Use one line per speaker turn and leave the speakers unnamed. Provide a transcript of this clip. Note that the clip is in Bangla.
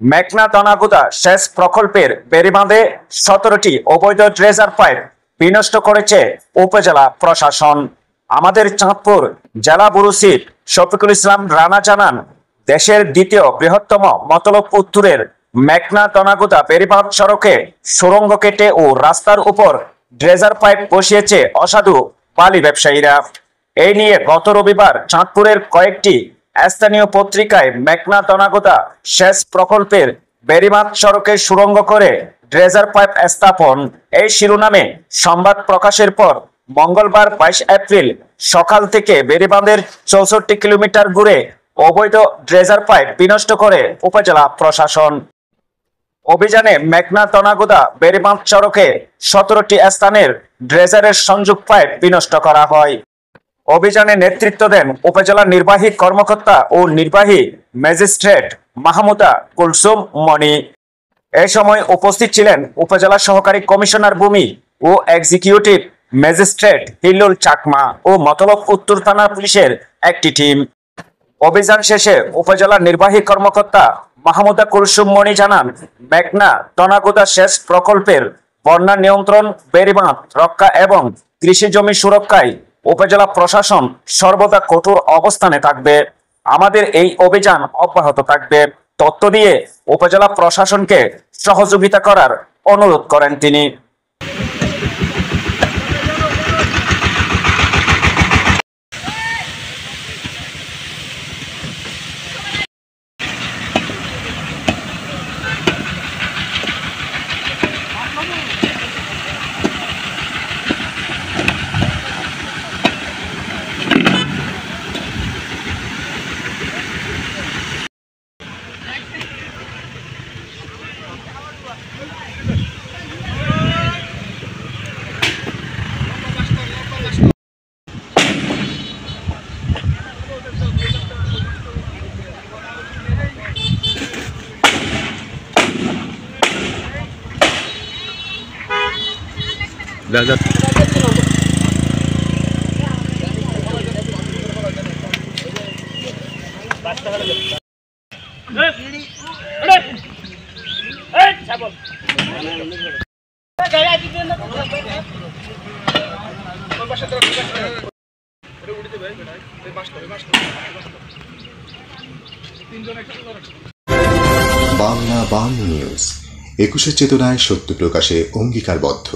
মেঘনা দনাগুদা সেচ প্রকল্পের বেড়িবাঁধে 17টি অবৈধ ড্রেজার পাইপ বিনষ্ট করেছে উপজেলা প্রশাসন। আমাদের চাঁদপুর জেলা ব্যুরো চিফ শফিকুল ইসলাম রানা জানান, দেশের দ্বিতীয় বৃহত্তম মতলব উত্তরের মেঘনা দনাগুদা বেড়িবাঁধ সড়কে সুড়ঙ্গ কেটে ও রাস্তার উপর ড্রেজার পাইপ বসিয়েছে অসাধু বালি ব্যবসায়ীরা। এই নিয়ে গত রবিবার চাঁদপুরের কয়েকটি স্থানীয় পত্রিকায় মেঘনা দনাগুদা সেচ প্রকল্পের বেড়িবাঁধ সড়কে সুড়ঙ্গ করে ড্রেজার পাইপ স্থাপন এই শিরোনামে সংবাদ প্রকাশের পর মঙ্গলবার 22 এপ্রিল সকাল থেকে বেড়িবাঁধের 64 কিলোমিটার ঘুরে অবৈধ ড্রেজার পাইপ বিনষ্ট করে উপজেলা প্রশাসন। অভিযানে মেঘনা দনাগুদা বেড়িবাঁধ সড়কে 17টি স্থানের ড্রেজারের সংযোগ পাইপ বিনষ্ট করা হয়। অভিযানে নেতৃত্ব দেন উপজেলা নির্বাহী কর্মকর্তা ও নির্বাহী ম্যাজিস্ট্রেট মাহমুদা কুলসুম মনি। এ সময় উপস্থিত ছিলেন উপজেলা সহকারী কমিশনার ভূমি ও এক্সিকিউটিভ ম্যাজিস্ট্রেট হিল্লুল চাকমা ও মতলব উত্তর থানা পুলিশের একটি টিম। অভিযান শেষে উপজেলা নির্বাহী কর্মকর্তা মাহমুদা কুলসুম মনি জানান, মেঘনা দনাগুদা সেচ প্রকল্পের বন্যা নিয়ন্ত্রণ, বেড়িবাঁধ রক্ষা এবং কৃষি জমি সুরক্ষায় উপজেলা প্রশাসন সর্বদা কঠোর অবস্থানে থাকবে। আমাদের এই অভিযান অব্যাহত থাকবে। তথ্য দিয়ে উপজেলা প্রশাসনকে সহযোগিতা করার অনুরোধ করেন তিনি।
বাংলা নিউজ 21 চেতনায় সত্য প্রকাশে অঙ্গীকারবদ্ধ।